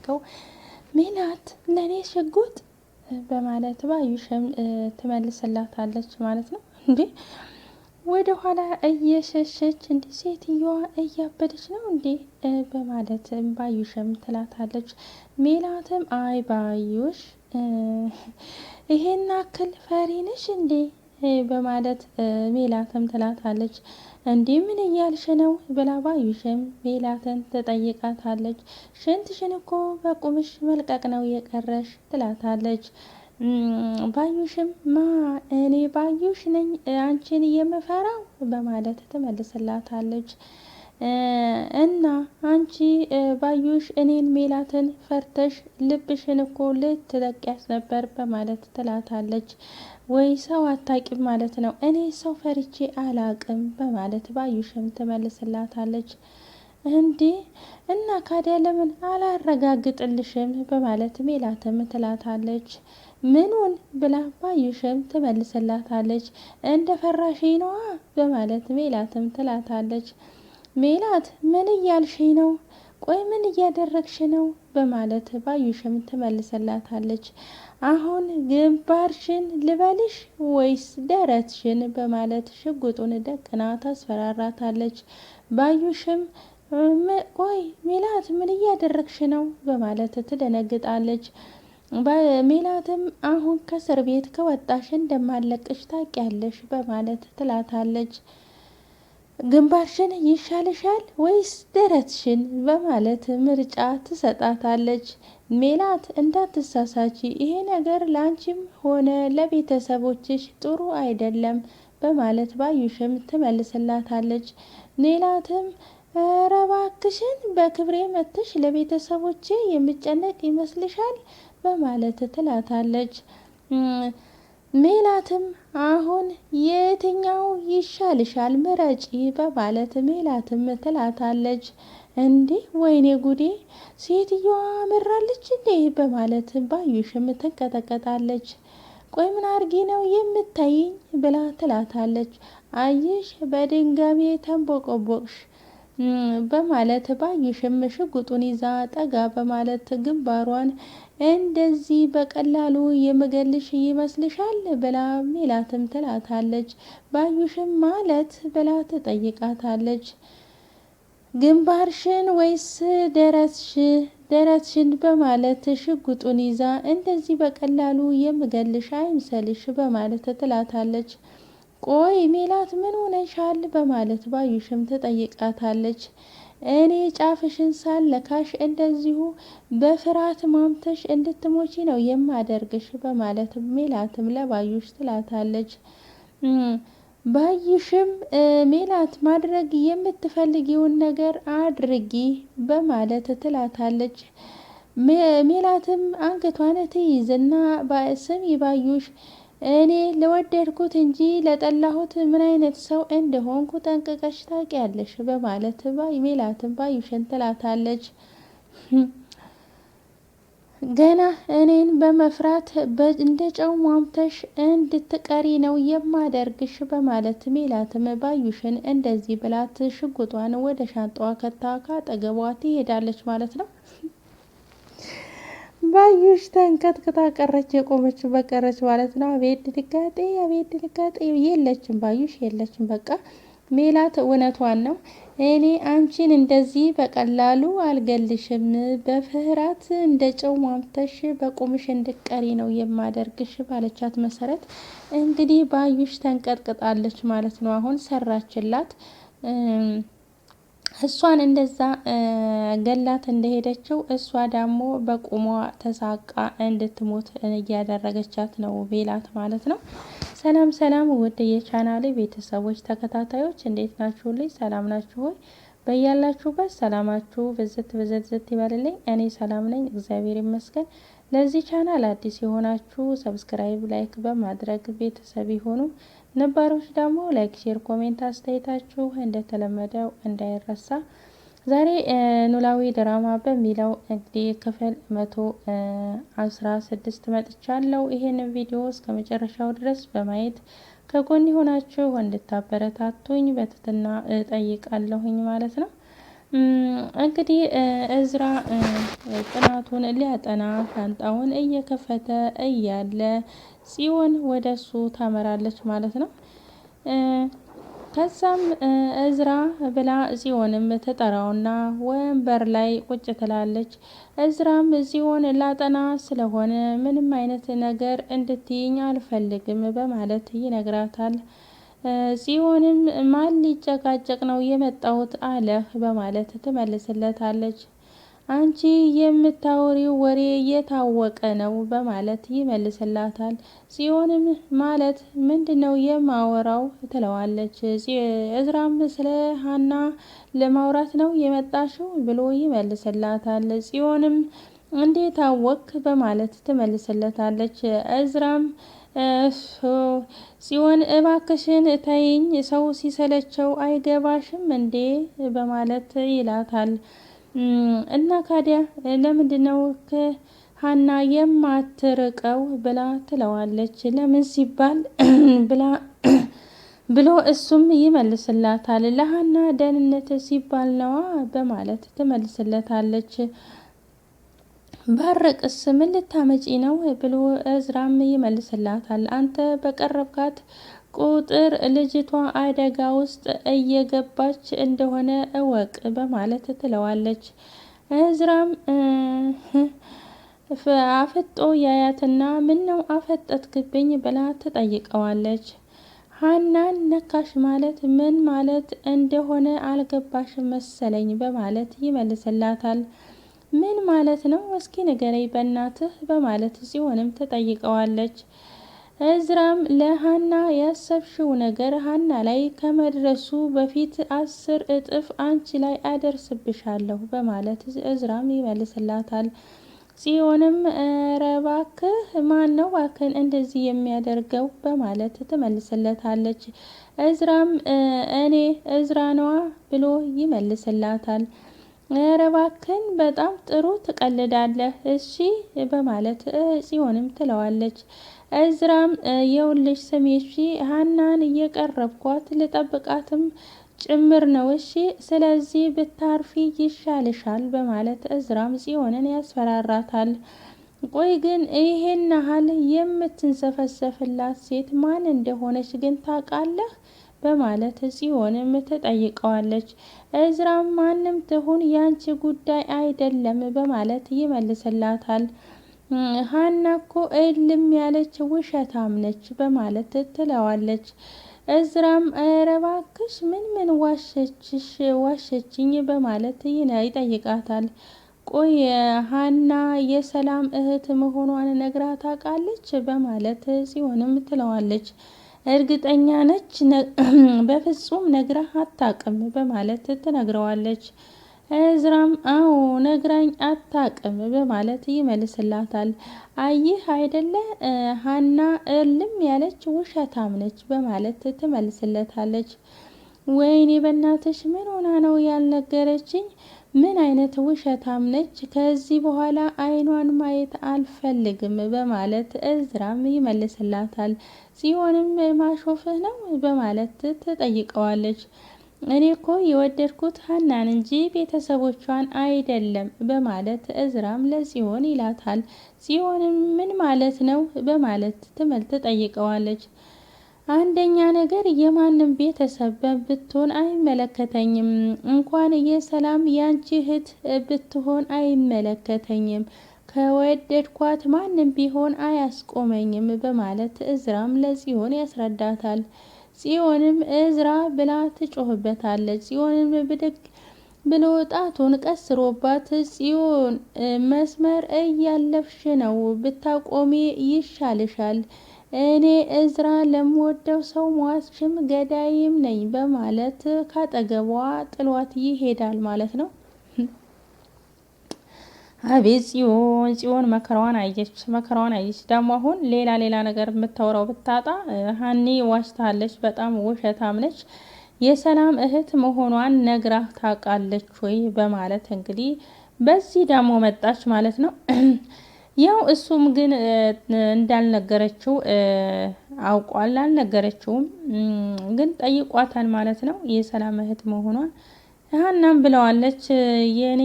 ስጠይቀው ሜላት ለኔ ሽጉጥ በማለት ባዩሽም ትመልስላታለች ማለት ነው። እንዴ ወደ ኋላ እየሸሸች እንዲ ሴትዮዋ እያበደች ነው እንዴ በማለት ባዩሽም ትላታለች። ሜላትም አይ ባዩሽ ይሄን አክል ፈሪ ነሽ እንዴ በማለት ሜላትም ትላታለች። እንዴ ምን እያልሽ ነው ብላ ባዩሽም ሜላትን ትጠይቃታለች። ሽንትሽን እኮ በቁምሽ መልቀቅ ነው የቀረሽ ትላታለች። ባዩሽም እኔ ባዩሽ ነኝ አንቺን የምፈራው በማለት ትመልስላታለች። እና አንቺ ባዩሽ እኔን ሜላትን ፈርተሽ ልብሽን እኮ ልትለቂያት ነበር በማለት ትላታለች። ወይ ሰው አታቂም ማለት ነው፣ እኔ ሰው ፈርቼ አላቅም በማለት ባዩሽም ትመልስላታለች። እንዴ እና ካዲያ ለምን አላረጋግጥልሽም በማለት ሜላትም ትላታለች። ምኑን ብላ ባዩሽም ትመልስላታለች። እንደ ፈራሽ ነዋ በማለት ሜላትም ትላታለች። ሜላት ምን እያልሽ ነው? ቆይ ምን እያደረግሽ ነው? በማለት ባዩሽም ትመልስላታለች። አሁን ግንባርሽን ልበልሽ ወይስ ደረትሽን በማለት ሽጉጡን ደቅና ታስፈራራታለች። ባዩሽም ቆይ ሜላት ምን እያደረግሽ ነው? በማለት ትደነግጣለች። ሜላትም አሁን ከእስር ቤት ከወጣሽ እንደማለቅሽ ታውቂያለሽ በማለት ትላታለች። ግንባርሽን ይሻልሻል ወይስ ደረትሽን በማለት ምርጫ ትሰጣታለች። ሜላት እንዳትሳሳቺ፣ ይሄ ነገር ለአንቺም ሆነ ለቤተሰቦችሽ ጥሩ አይደለም በማለት ባዩሽም ትመልስላታለች። ሜላትም ኧረ እባክሽን በክብሬ መጥተሽ ለቤተሰቦቼ የምጨነቅ ይመስልሻል በማለት ትላታለች። ሜላትም አሁን የትኛው ይሻልሻል ምረጪ በማለት ሜላትም ትላታለች። እንዴ ወይኔ ጉዴ ሴትዮዋ አመራለች እንዴ በማለት ባዩሽም ትንቀጠቀጣለች። ቆይ ምን አርጊ ነው የምታይኝ ብላ ትላታለች። አየሽ በድንጋሜ ተንቦቆቦቅሽ በማለት ባዩሽም ሽጉጡን ይዛ ጠጋ በማለት ግንባሯን እንደዚህ በቀላሉ የምገልሽ ይመስልሻል ብላ ሜላትም ትላታለች። ባዩሽም ማለት ብላ ትጠይቃታለች። ግንባርሽን ወይስ ደረትሽን በማለት ሽጉጡን ይዛ እንደዚህ በቀላሉ የምገልሽ አይምሰልሽ በማለት ትላታለች። ቆይ ሜላት ምን ሆነሻል በማለት ባዩሽም ትጠይቃታለች። እኔ ጫፍሽን ሳለካሽ እንደዚሁ በፍርሃት ማምተሽ እንድትሞቺ ነው የማደርግሽ በማለት ሜላትም ለባዩሽ ትላታለች። ባዩሽም ሜላት ማድረግ የምትፈልጊውን ነገር አድርጊ በማለት ትላታለች። ሜላትም አንገቷን ትይዝና ስሚ ባዩሽ እኔ ለወደድኩት እንጂ ለጠላሁት ምን አይነት ሰው እንደሆንኩ ጠንቅቀሽ ታውቂያለሽ በማለት ሜላትም ባዩሽን ትላታለች። ገና እኔን በመፍራት እንደ ጨው ሟምተሽ እንድትቀሪ ነው የማደርግሽ በማለት ሜላትም ባዩሽን እንደዚህ ብላት ሽጉጧን ወደ ሻንጣዋ ከታ ካጠገቧ ትሄዳለች ማለት ነው። ባዩሽ ተንቀጥቅጣ ቀረች፣ የቆመች በቀረች ማለት ነው። አቤት ድንጋጤ፣ አቤት ድንጋጤ። የለችም ባዩሽ የለችም። በቃ ሜላት እውነቷን ነው። እኔ አንቺን እንደዚህ በቀላሉ አልገልሽም፣ በፍርሃት እንደ ጨው ሟምተሽ በቁምሽ እንድትቀሪ ነው የማደርግሽ ባለቻት መሰረት እንግዲህ ባዩሽ ተንቀጥቅጣለች ማለት ነው። አሁን ሰራችላት። እሷን እንደዛ ገላት እንደሄደችው እሷ ደግሞ በቁሟ ተሳቃ እንድትሞት እያደረገቻት ነው ሜላት ማለት ነው። ሰላም ሰላም ውድ የቻናሌ ቤተሰቦች ተከታታዮች እንዴት ናችሁልኝ? ሰላም ናችሁ ሆይ? በያላችሁበት ሰላማችሁ ብዝት ብዝት ይበልልኝ። እኔ ሰላም ነኝ፣ እግዚአብሔር ይመስገን። ለዚህ ቻናል አዲስ የሆናችሁ ሰብስክራይብ፣ ላይክ በማድረግ ቤተሰብ ይሁኑ። ነባሮች ደግሞ ላይክ፣ ሼር፣ ኮሜንት አስተያየታችሁ እንደተለመደው እንዳይረሳ። ዛሬ ኖላዊ ድራማ በሚለው እንግዲህ ክፍል 116 መጥቻለሁ። ይሄንን ቪዲዮ እስከ መጨረሻው ድረስ በማየት ከጎን የሆናችሁ እንድታበረታቱኝ በትህትና እጠይቃለሁኝ ማለት ነው። እንግዲህ እዝራ ጥናቱን ሊያጠና ሻንጣውን እየከፈተ እያለ ጽዮን ወደሱ ታመራለች ማለት ነው። ከዛም እዝራ ብላ ጽዮንም ትጠራውና ወንበር ላይ ቁጭ ትላለች። እዝራም ጽዮን ላጠና ስለሆነ ምንም አይነት ነገር እንድትይኝ አልፈልግም በማለት ይነግራታል። ጽዮንም ማን ሊጨቃጨቅ ነው የመጣሁት አለህ በማለት ትመልስለታለች። አንቺ የምታወሪው ወሬ የታወቀ ነው በማለት ይመልስላታል። ጽዮንም ማለት ምንድነው የማወራው ትለዋለች። እዝራም ስለ ሀና ለማውራት ነው የመጣሽው ብሎ ይመልስላታል። ጽዮንም እንዴት አወክ በማለት ትመልስለታለች። እዝራም ጽዮን እባክሽን ተይኝ፣ ሰው ሲሰለቸው አይገባሽም እንዴ በማለት ይላታል። እና ካዲያ ለምንድነው ሀና የማትርቀው ብላ ትለዋለች። ለምን ሲባል ብሎ እሱም ይመልስላታል። ለሀና ደህንነት ሲባል ነዋ በማለት ትመልስለታለች። ባረቅስ ምን ልታመጪ ነው ብሎ እዝራም ይመልስላታል። አንተ በቀረብካት ቁጥር ልጅቷ አደጋ ውስጥ እየገባች እንደሆነ እወቅ በማለት ትለዋለች። እዝራም አፍጦ ያያትና ምነው አፈጠጥክብኝ ብላ ትጠይቀዋለች። ሀናን ነካሽ ማለት ምን ማለት እንደሆነ አልገባሽ መሰለኝ በማለት ይመልስላታል። ምን ማለት ነው እስኪ ንገረኝ በእናትህ በማለት ጽዮንም ትጠይቀዋለች። እዝራም ለሀና ያሰብሽው ነገር ሀና ላይ ከመድረሱ በፊት 10 እጥፍ አንቺ ላይ አደርስብሻለሁ በማለት እዝራም ይመልስላታል። ጽዮንም ኧረ እባክህ ማን ነው እባክህን እንደዚህ የሚያደርገው በማለት ትመልስለታለች። እዝራም እኔ እዝራ ነዋ ብሎ ይመልስላታል። ኧረ እባክህን በጣም ጥሩ ትቀልዳለህ እሺ በማለት ጽዮንም ትለዋለች። እዝራም የውልሽ ስሚ እሺ ሀናን እየቀረብኳት ልጠብቃትም ጭምር ነው እሺ ስለዚህ ብታርፊ ይሻልሻል በማለት እዝራም ጽዮንን ያስፈራራታል። ቆይ ግን ይሄን ያህል የምትንሰፈሰፍላት ሴት ማን እንደሆነች ግን ታውቃለህ በማለት ጽዮንም ትጠይቀዋለች። እዝራም ማንም ትሁን ያንቺ ጉዳይ አይደለም በማለት ይመልስላታል። ሀና እኮ እልም ያለች ውሸታም ነች በማለት ትለዋለች። እዝራም ኧረ እባክሽ ምን ዋሸችኝ በማለት ይጠይቃታል። ቆይ ሀና የሰላም እህት መሆኗን ነግራ ታውቃለች በማለት ጽዮንም ትለዋለች። እርግጠኛ ነች በፍጹም ነግራ አታውቅም በማለት ትነግረዋለች። እዝራም አዎ ነግራኝ አታውቅም በማለት ይመልስላታል። አይህ አይደለ ሀና እልም ያለች ውሸታም ነች በማለት ትመልስለታለች። ወይኔ በእናትሽ ምን ሆና ነው ያልነገረችኝ? ምን አይነት ውሸታም ነች? ከዚህ በኋላ አይኗን ማየት አልፈልግም በማለት እዝራም ይመልስላታል። ጽዮንም ማሾፍህ ነው በማለት ትጠይቀዋለች። እኔ እኮ የወደድኩት ሀናን እንጂ ቤተሰቦቿን አይደለም በማለት እዝራም ለጽዮን ይላታል። ጽዮንም ምን ማለት ነው በማለት ትጠይቀዋለች። አንደኛ ነገር የማንም ቤተሰብ ብትሆን አይመለከተኝም፣ እንኳን የሰላም ያንቺ እህት ብትሆን አይመለከተኝም፣ ከወደድኳት ማንም ቢሆን አያስቆመኝም በማለት እዝራም ለጽዮን ያስረዳታል። ጽዮንም እዝራ ብላ ትጮህበታለች። ጽዮንም ብድግ ብሎ ጣቱን ቀስሮባት ጽዮን መስመር እያለፍሽ ነው ብታቆሚ ይሻልሻል፣ እኔ እዝራ ለምወደው ሰው ሟችም ገዳይም ነኝ በማለት ካጠገቧ ጥሏት ይሄዳል ማለት ነው። አቤት ጽዮን መከራዋን አየች። ደግሞ አሁን ሌላ ነገር የምታወራው ብታጣ ሀኒ ዋሽታለች፣ በጣም ውሸታም ነች፣ የሰላም እህት መሆኗን ነግራ ታውቃለች ወይ በማለት እንግዲህ በዚህ ደግሞ መጣች ማለት ነው። ያው እሱም ግን እንዳልነገረችው አውቋል፣ አልነገረችውም ግን ጠይቋታል ማለት ነው የሰላም እህት መሆኗን። ሀናም ብለዋለች እኔ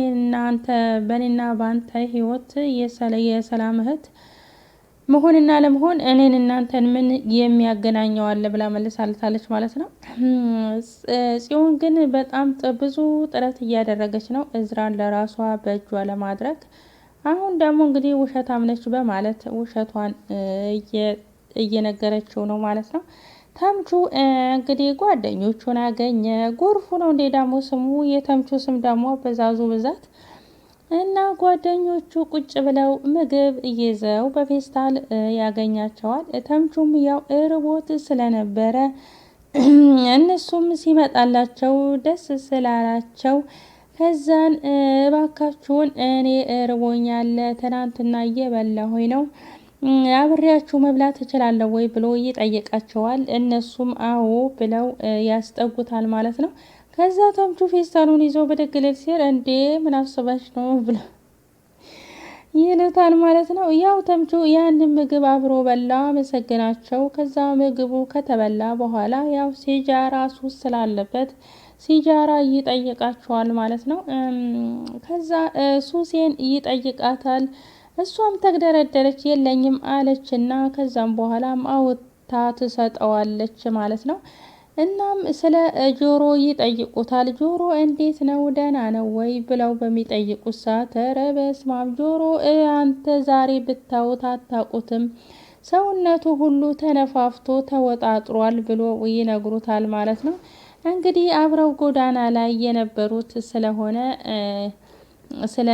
እናንተ በእኔና በአንተ ህይወት የሰላም እህት መሆንና ለመሆን እኔን እናንተን ምን የሚያገናኘው አለ ብላ መልሳለታለች ማለት ነው። ጽዮን ግን በጣም ብዙ ጥረት እያደረገች ነው እዝራን ለራሷ በእጇ ለማድረግ። አሁን ደግሞ እንግዲህ ውሸታም ነች በማለት ውሸቷን እየነገረችው ነው ማለት ነው። ተምቹ እንግዲህ ጓደኞቹን አገኘ። ጎርፉ ነው እንዴ ደግሞ ስሙ? የተምቹ ስም ደግሞ በዛዙ ብዛት እና ጓደኞቹ ቁጭ ብለው ምግብ ይዘው በፌስታል ያገኛቸዋል። ተምቹም ያው እርቦት ስለነበረ እነሱም ሲመጣላቸው ደስ ስላላቸው ከዛን እባካችሁን እኔ እርቦኛል ትናንትና እየበላሁኝ ነው አብሬያችሁ መብላት እችላለሁ ወይ ብሎ ይጠይቃቸዋል። እነሱም አዎ ብለው ያስጠጉታል ማለት ነው። ከዛ ተምቹ ፌስታሉን ይዞ ብድግ ሊል ሲል እንዴ ምን አስበሽ ነው ብሎ ይሉታል ማለት ነው። ያው ተምቹ ያንን ምግብ አብሮ በላ መሰገናቸው። ከዛ ምግቡ ከተበላ በኋላ ያው ሲጃራ ሱስ ስላለበት ሲጃራ ይጠይቃቸዋል ማለት ነው። ከዛ ሱሴን ይጠይቃታል። እሷም ተግደረደረች የለኝም አለችና ከዛም በኋላም አውጥታ ትሰጠዋለች ማለት ነው። እናም ስለ ጆሮ ይጠይቁታል። ጆሮ እንዴት ነው ደህና ነው ወይ ብለው በሚጠይቁት ሰዓት ኧረ በስመ አብ ጆሮ አንተ ዛሬ ብታዩት አታውቁትም ሰውነቱ ሁሉ ተነፋፍቶ ተወጣጥሯል ብሎ ይነግሩታል ማለት ነው። እንግዲህ አብረው ጎዳና ላይ የነበሩት ስለሆነ ስለ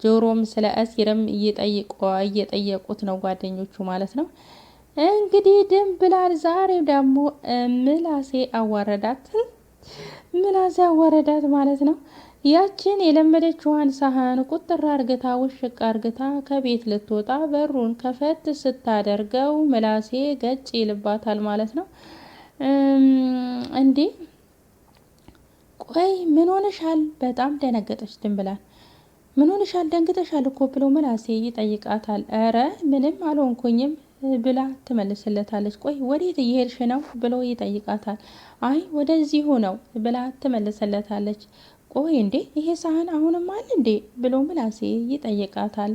ጆሮም ስለ አሲርም እየጠየቁት ነው ጓደኞቹ ማለት ነው። እንግዲህ ድንብላል ዛሬ ደግሞ ምላሴ አዋረዳት ማለት ነው። ያችን የለመደችዋን ሳህን ቁጥር አርግታ ውሽቅ አርግታ ከቤት ልትወጣ በሩን ከፈት ስታደርገው ምላሴ ገጭ ይልባታል ማለት ነው። እንዴ ቆይ ምን ሆነሻል? በጣም ደነገጠች ድንብላል። ምን ሆነሻል? ደንግጠሻል እኮ ብሎ ምላሴ ይጠይቃታል። ኧረ ምንም አልሆንኩኝም ብላ ትመልስለታለች። ቆይ ወዴት እየሄድሽ ነው ብሎ ይጠይቃታል። አይ ወደዚሁ ነው ብላ ትመልስለታለች። ቆይ እንዴ ይሄ ሳህን አሁንም አለ እንዴ ብሎ ምላሴ ይጠይቃታል።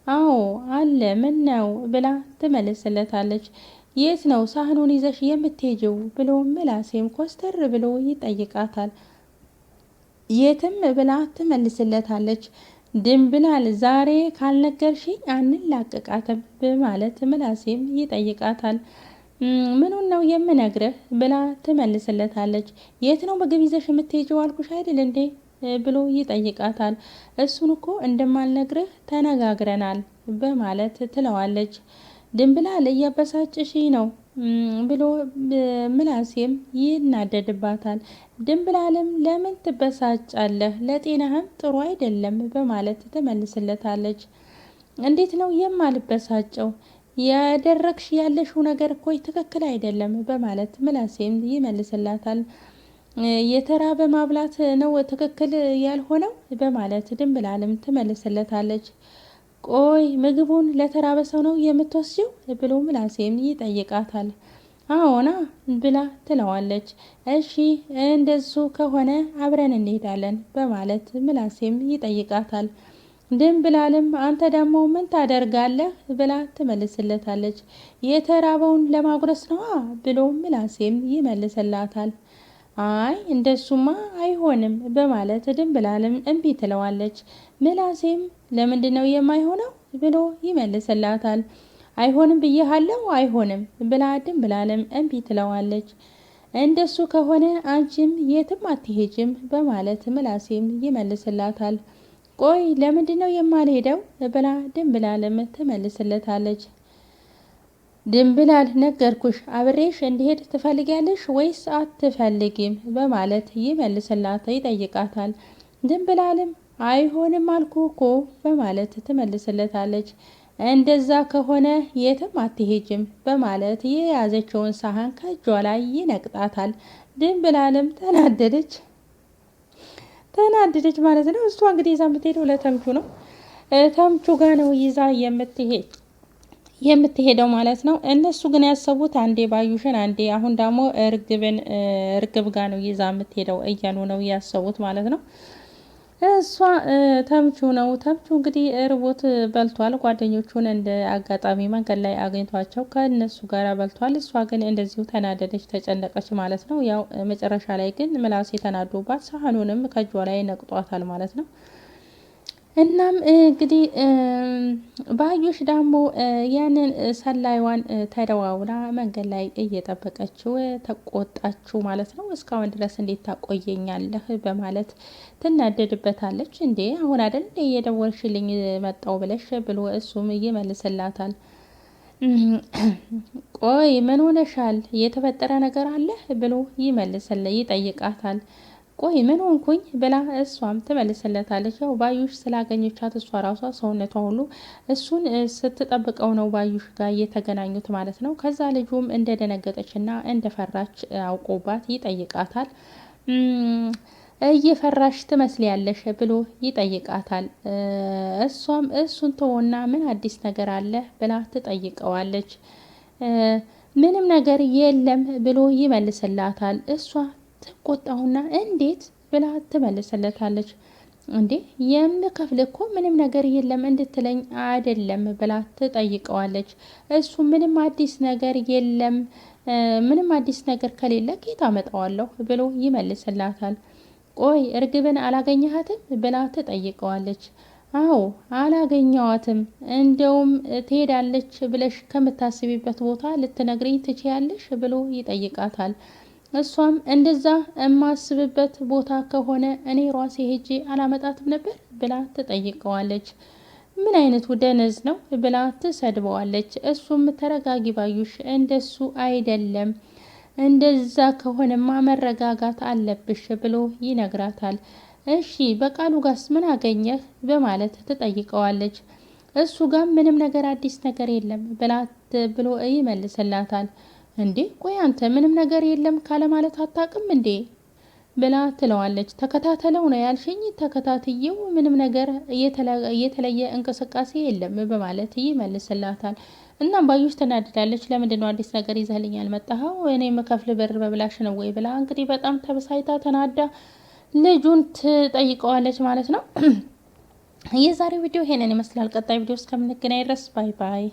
አዎ አለ ምን ነው ብላ ትመልስለታለች። የት ነው ሳህኑን ይዘሽ የምትሄጂው ብሎ ምላሴም ኮስተር ብሎ ይጠይቃታል። የትም ብላ ትመልስለታለች። ድንብላል ዛሬ ካልነገርሽኝ አንላቀቃትም በማለት ምላሴም ይጠይቃታል። ምኑን ነው የምነግርህ ብላ ትመልስለታለች። የት ነው ምግብ ይዘሽ የምትሄጂው አልኩሽ አይደል እንዴ ብሎ ይጠይቃታል። እሱን እኮ እንደማልነግርህ ተነጋግረናል በማለት ትለዋለች። ድንብላል እያበሳጭሽ ነው ብሎ ምላሴም ይናደድባታል። ድንብላልም ለምን ትበሳጫለህ? ለጤናህም ጥሩ አይደለም በማለት ትመልስለታለች። እንዴት ነው የማልበሳጨው? ያደረግሽ ያለሽው ነገር እኮ ትክክል አይደለም በማለት ምላሴም ይመልስላታል። የተራበ ማብላት ነው ትክክል ያልሆነው በማለት ድንብላልም ትመልስለታለች። ቆይ ምግቡን ለተራበ ሰው ነው የምትወስጂው ብሎ ምላሴም ይጠይቃታል። አዎና ብላ ትለዋለች። እሺ እንደሱ ከሆነ አብረን እንሄዳለን በማለት ምላሴም ይጠይቃታል። ድንብላልም አንተ ደግሞ ምን ታደርጋለህ ብላ ትመልስለታለች። የተራበውን ለማጉረስ ነዋ ብሎ ምላሴም ይመልስላታል። አይ እንደሱማ አይሆንም በማለት ድንብላልም እምቢ ትለዋለች። ምላሴም ለምንድነው የማይሆነው ብሎ ይመልስላታል። አይሆንም ብዬሃለሁ አይሆንም ብላ ድንብላልም እምቢ ትለዋለች። እንደሱ ከሆነ አንቺም የትም አትሄጅም በማለት ምላሴም ይመልስላታል። ቆይ ለምንድነው የማልሄደው ብላ ድንብላልም ትመልስለታለች። ድንብላል ነገርኩሽ አብሬሽ እንዲሄድ ትፈልጊያለሽ ወይስ አትፈልጊም በማለት ይጠይቃታል። ድንብላልም አይሆንም አልኩ እኮ በማለት ትመልስለታለች። እንደዛ ከሆነ የትም አትሄጅም በማለት የያዘችውን ሳህን ከእጇ ላይ ይነቅጣታል። ድንብላልም ተናደደች ማለት ነው። እሷ እንግዲህ ይዛ የምትሄደው ለተምቹ ነው። ተምቹ ጋር ነው ይዛ የምትሄደው ማለት ነው። እነሱ ግን ያሰቡት አንዴ ባዩሽን አንዴ አሁን ደግሞ እርግብ ጋር ነው ይዛ የምትሄደው እያሉ ነው ያሰቡት ማለት ነው። እሷ ተምቹ ነው። ተምቹ እንግዲህ ርቦት በልቷል። ጓደኞቹን እንደ አጋጣሚ መንገድ ላይ አግኝቷቸው ከእነሱ ጋር በልቷል። እሷ ግን እንደዚሁ ተናደደች፣ ተጨነቀች ማለት ነው። ያው መጨረሻ ላይ ግን ምላሴ ተናዶባት ሳህኑንም ከእጇ ላይ ነቅጧታል ማለት ነው። እናም እንግዲህ ባዩሽ ደግሞ ያንን ሰላይዋን ተደዋውላ መንገድ ላይ እየጠበቀችው ተቆጣችው ማለት ነው። እስካሁን ድረስ እንዴት ታቆየኛለህ በማለት ትናደድበታለች። እንዴ አሁን አይደል እየደወልሽልኝ መጣው ብለሽ ብሎ እሱም ይመልስላታል። ቆይ ምን ሆነሻል? የተፈጠረ ነገር አለ ብሎ ይጠይቃታል። ቆይ ምን ሆንኩኝ ብላ እሷም ትመልስለታለች። ያው ባዩሽ ስላገኘቻት እሷ ራሷ ሰውነቷ ሁሉ እሱን ስትጠብቀው ነው ባዩሽ ጋር እየተገናኙት ማለት ነው። ከዛ ልጁም እንደደነገጠችና እንደፈራች አውቆባት ይጠይቃታል። እየፈራሽ ትመስሊያለሽ ብሎ ይጠይቃታል። እሷም እሱን ተወና ምን አዲስ ነገር አለ ብላ ትጠይቀዋለች። ምንም ነገር የለም ብሎ ይመልስላታል። እሷ ትቆጣውና እንዴት ብላ ትመልስለታለች። እንዴ የምከፍል እኮ ምንም ነገር የለም እንድትለኝ አይደለም ብላ ትጠይቀዋለች። እሱ ምንም አዲስ ነገር የለም፣ ምንም አዲስ ነገር ከሌለ ጌታ አመጣዋለሁ ብሎ ይመልስላታል። ቆይ እርግብን አላገኘሃትም ብላ ትጠይቀዋለች። አዎ አላገኘዋትም፣ እንደውም ትሄዳለች ብለሽ ከምታስቢበት ቦታ ልትነግሪኝ ትችያለሽ ብሎ ይጠይቃታል። እሷም እንደዛ የማስብበት ቦታ ከሆነ እኔ ራሴ ሄጄ አላመጣትም ነበር ብላ ትጠይቀዋለች። ምን አይነቱ ደነዝ ነው ብላ ትሰድበዋለች። እሱም ተረጋጊ ባዩሽ፣ እንደሱ አይደለም፣ እንደዛ ከሆነማ መረጋጋት አለብሽ ብሎ ይነግራታል። እሺ በቃሉ ጋስ ምን አገኘህ በማለት ትጠይቀዋለች። እሱ ጋር ምንም ነገር አዲስ ነገር የለም ብሎ ይመልስላታል። እንዴ ቆይ አንተ ምንም ነገር የለም ካለ ማለት አታውቅም እንዴ ብላ ትለዋለች። ተከታተለው ነው ያልሽኝ? ተከታትየው ምንም ነገር የተለየ እንቅስቃሴ የለም በማለት ይመልስላታል። እናም ባዩሽ ትናደዳለች። ለምንድን ነው አዲስ ነገር ይዘህልኝ ያልመጣኸው? እኔ የምከፍል ብር በብላሽ ነው ወይ ብላ እንግዲህ በጣም ተበሳይታ ተናዳ ልጁን ትጠይቀዋለች ማለት ነው። የዛሬው ቪዲዮ ይሄንን ይመስላል። ቀጣይ ቪዲዮ እስከምንገናኝ ድረስ ባይ ባይ።